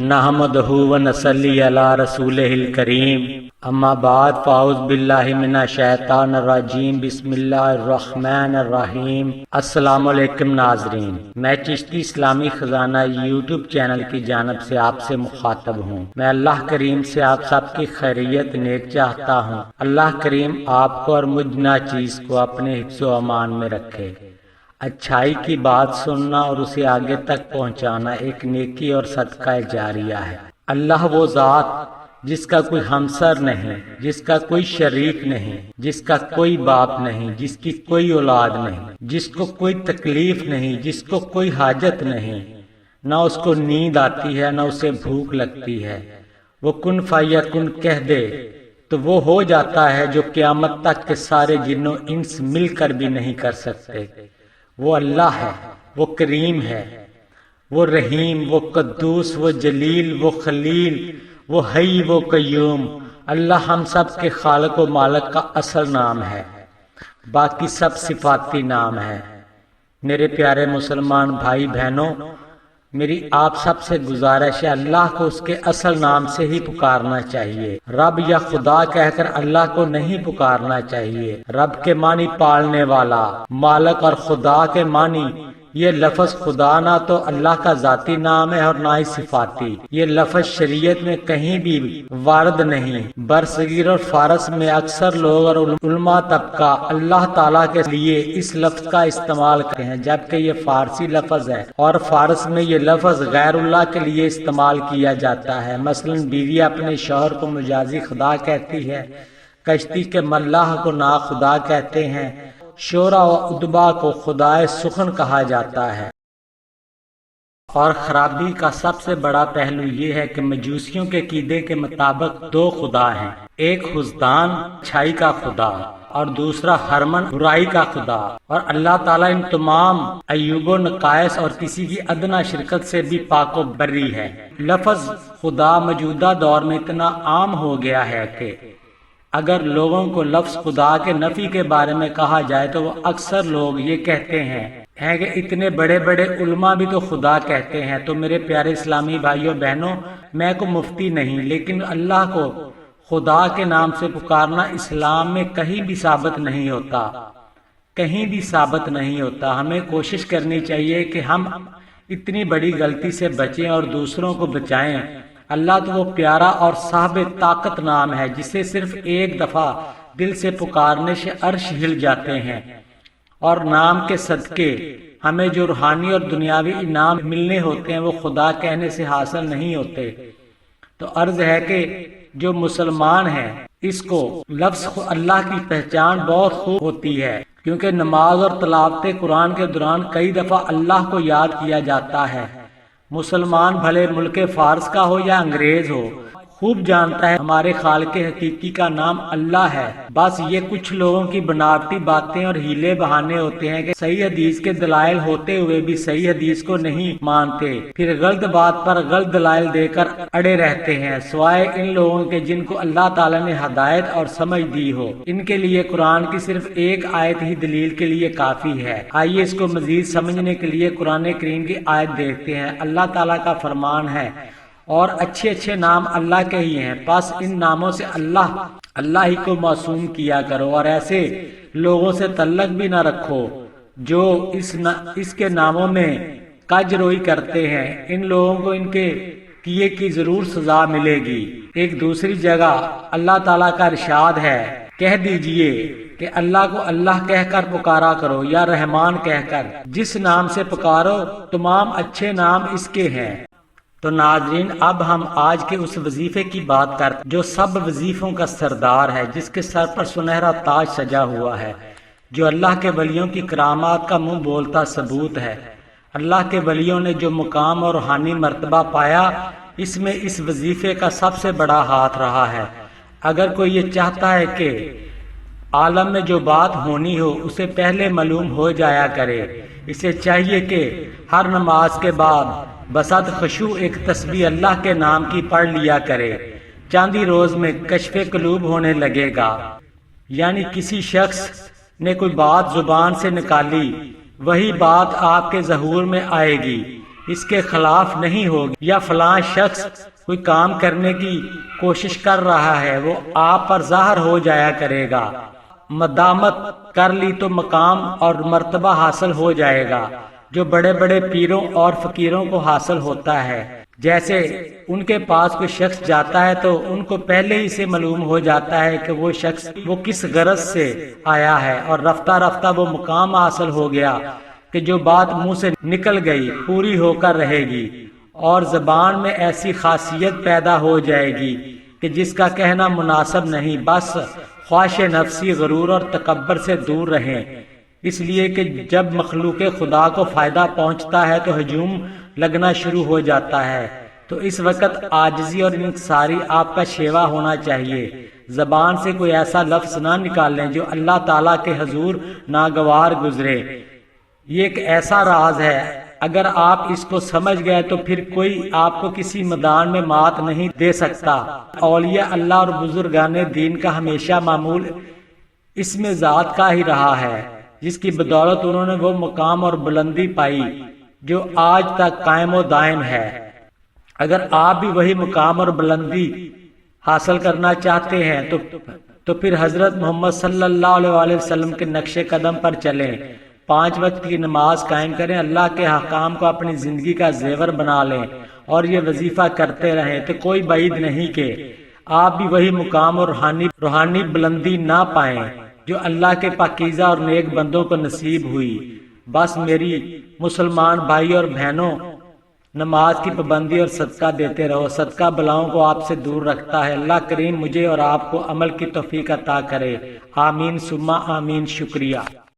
नहमदहु व नसल्ली अला रसूलिहिल करीम अम्मा बाद फ़ाउज़ बिल्लाहि मिनश शैतानिर रजीम बिस्मिल्लाहिर्रहमानिर रहीम। अस्सलामु अलैकुम नाज़रीन, मैं चिश्ती इस्लामी खजाना यूट्यूब चैनल की जानब से आपसे मुखातब हूँ। मैं अल्लाह करीम से आप सबकी खैरियत नेक चाहता हूँ। अल्लाह करीम आपको और मुझ नाचीज़ को अपने हिफ्ज़ो अमान में रखे। अच्छाई की बात सुनना और उसे आगे तक पहुंचाना एक नेकी और सदका जारिया है। अल्लाह वो ज़ात जिसका कोई हमसर नहीं, जिसका कोई शरीक नहीं, जिसका कोई बाप नहीं, जिसकी कोई औलाद नहीं, जिसको कोई तकलीफ नहीं, जिसको कोई हाजत नहीं, ना उसको नींद आती है ना उसे भूख लगती है। वो कुन फयकुन कह दे तो वो हो जाता है जो क़यामत तक के सारे जिन्नों इंस मिलकर भी नहीं कर सकते। वो अल्लाह है, वो करीम है, वो रहीम, वो कद्दूस, वो जलील, वो खलील, वो हई, वो कय्यूम। अल्लाह हम सब के खालिक व मालिक का असल नाम है, बाकी सब सिफाती नाम है। मेरे प्यारे मुसलमान भाई बहनों, मेरी आप सब से गुजारिश है, अल्लाह को उसके असल नाम से ही पुकारना चाहिए। रब या खुदा कहकर अल्लाह को नहीं पुकारना चाहिए। रब के मानी पालने वाला, मालिक, और खुदा के मानी ये लफ्ज़ खुदा ना तो अल्लाह का जाती नाम है और ना ही सिफाती। ये लफ्ज़ शरीयत में कहीं भी वारद नहीं। बरसगीर और फारस में अक्सर लोग और उलमा तबका अल्लाह ताला के लिए इस लफ्ज़ का इस्तेमाल करते हैं, जबकि ये फारसी लफ्ज़ है और फारस में ये लफ्ज़ गैरुल्लाह के लिए इस्तेमाल किया जाता है। मसलन बीवी अपने शौहर को मुजाजी खुदा कहती है, कश्ती के मल्लाह को ना खुदा कहते हैं, शोरा व उदबा को खुदाए सुखन कहा जाता है। और खराबी का सबसे बड़ा पहलू ये है कि मजूसियों के कीदे के मुताबिक दो खुदा हैं, एक हुस्दान अच्छाई का खुदा और दूसरा हरमन बुराई का खुदा। और अल्लाह ताला इन तमाम अयूबो नकायस और किसी की अदना शिरकत से भी पाको बर्री है। लफ्ज़ खुदा मौजूदा दौर में इतना आम हो गया है कि अगर लोगों को लफ्ज़ खुदा के नफी के बारे में कहा जाए तो वो अक्सर लोग ये कहते हैं कि इतने बड़े बड़े उलमा भी तो खुदा कहते हैं। तो मेरे प्यारे इस्लामी भाइयों बहनों, मैं को मुफ्ती नहीं, लेकिन अल्लाह को खुदा के नाम से पुकारना इस्लाम में कहीं भी साबित नहीं होता, कहीं भी साबित नहीं होता। हमें कोशिश करनी चाहिए कि हम इतनी बड़ी गलती से बचें और दूसरों को बचाएं। अल्लाह तो वो प्यारा और साहिब ताकत नाम है जिसे सिर्फ एक दफा दिल से पुकारने से अर्श हिल जाते हैं। और नाम के सदके हमें जो रूहानी और दुनियावी इनाम मिलने होते हैं वो खुदा कहने से हासिल नहीं होते। तो अर्ज है कि जो मुसलमान है इसको लफ्ज़ अल्लाह की पहचान बहुत खूब होती है, क्योंकि नमाज और तलावत कुरान के दौरान कई दफा अल्लाह को याद किया जाता है। मुसलमान भले मुल्क फारस का हो या अंग्रेज हो, खूब जानता है हमारे खालिक हकीकी का नाम अल्लाह है। बस ये कुछ लोगों की बनावटी बातें और हीले बहाने होते हैं कि सही हदीस के दलाइल होते हुए भी सही हदीस को नहीं मानते, फिर गलत बात पर गलत दलाइल देकर अड़े रहते हैं, सिवाय इन लोगों के जिनको अल्लाह ताला ने हदायत और समझ दी हो। इनके लिए कुरान की सिर्फ एक आयत ही दलील के लिए काफी है। आइए इसको मजीद समझने के लिए कुरान करीम की आयत देखते हैं। अल्लाह ताला का फरमान है, और अच्छे अच्छे नाम अल्लाह के ही हैं, बस इन नामों से अल्लाह ही को मासूम किया करो और ऐसे लोगों से तल्लक भी ना रखो जो इसके नामों में कजरोई करते हैं। इन लोगों को इनके किए की जरूर सजा मिलेगी। एक दूसरी जगह अल्लाह ताला का इरशाद है, कह दीजिए कि अल्लाह को अल्लाह कहकर पुकारा करो या रहमान कहकर, जिस नाम से पुकारो तमाम अच्छे नाम इसके हैं। तो नाजरीन, अब हम आज के उस वजीफे की बात करते जो सब वजीफों का सरदार है, जिसके सर पर सुनहरा ताज सजा हुआ है, जो अल्लाह के वलियों की करामात का मुंह बोलता सबूत है। अल्लाह के वलियों ने जो मुकाम और रूहानी मर्तबा पाया, इसमें इस वजीफे का सबसे बड़ा हाथ रहा है। अगर कोई ये चाहता है कि आलम में जो बात होनी हो उसे पहले मालूम हो जाया करे, इसे चाहिए कि हर नमाज के बाद बसत खुशू एक तस्बीह अल्लाह के नाम की पढ़ लिया करे। चांदी रोज में कश्फे कलूब होने लगेगा, यानी किसी शख्स ने कोई बात जुबान से निकाली, वही बात आपके ज़हूर में आएगी। اس کے خلاف نہیں ہوگی، یا فلاں شخص کوئی کام کرنے کی کوشش کر رہا ہے، وہ آپ پر ظاہر ہو جایا کرے گا۔ مدامت کر لی تو مقام اور مرتبہ حاصل ہو جائے گا جو بڑے بڑے پیروں اور فقیروں کو حاصل ہوتا ہے۔ جیسے ان کے پاس کوئی شخص جاتا ہے تو ان کو پہلے ہی سے معلوم ہو جاتا ہے کہ وہ شخص وہ کس غرض سے آیا ہے، اور رفتہ رفتہ وہ مقام حاصل ہو گیا کہ جو بات منہ سے نکل گئی پوری ہو کر رہے گی، اور زبان میں ایسی خاصیت پیدا ہو جائے گی کہ جس کا کہنا مناسب نہیں۔ بس خواہش نفسی، غرور اور تکبر سے دور رہیں، اس لیے کہ جب مخلوق خدا کو فائدہ پہنچتا ہے تو ہجوم لگنا شروع ہو جاتا ہے، تو اس وقت عاجزی اور انکساری آپ کا شیوا ہونا چاہیے۔ زبان سے کوئی ایسا لفظ نہ نکالیں جو اللہ تعالیٰ کے حضور ناگوار گزرے۔ یہ ایک ایسا راز ہے، اگر آپ اس کو سمجھ گئے تو پھر کوئی آپ کو کسی میدان میں مات نہیں دے سکتا۔ اولیاء اللہ اور بزرگان دین کا ہمیشہ معمول اس میں ذات کا ہی رہا ہے، جس کی بدولت انہوں نے وہ مقام اور بلندی پائی جو آج تک قائم و دائم ہے۔ اگر آپ بھی وہی مقام اور بلندی حاصل کرنا چاہتے ہیں تو پھر حضرت محمد صلی اللہ علیہ وسلم کے نقش قدم پر چلیں، 5 وقت کی نماز قائم کریں، اللہ کے احکام کو اپنی زندگی کا زیور بنا لیں اور یہ وظیفہ کرتے رہیں، تو کوئی بعید نہیں کہ آپ بھی وہی مقام اور روحانی بلندی نہ پائیں جو اللہ کے پاکیزہ اور نیک بندوں کو نصیب ہوئی۔ بس میری مسلمان بھائی اور بہنوں، نماز کی پابندی اور صدقہ دیتے رہو، صدقہ بلاؤں کو آپ سے دور رکھتا ہے۔ اللہ کریم مجھے اور آپ کو عمل کی توفیق عطا کرے، آمین ثم آمین۔ شکریہ۔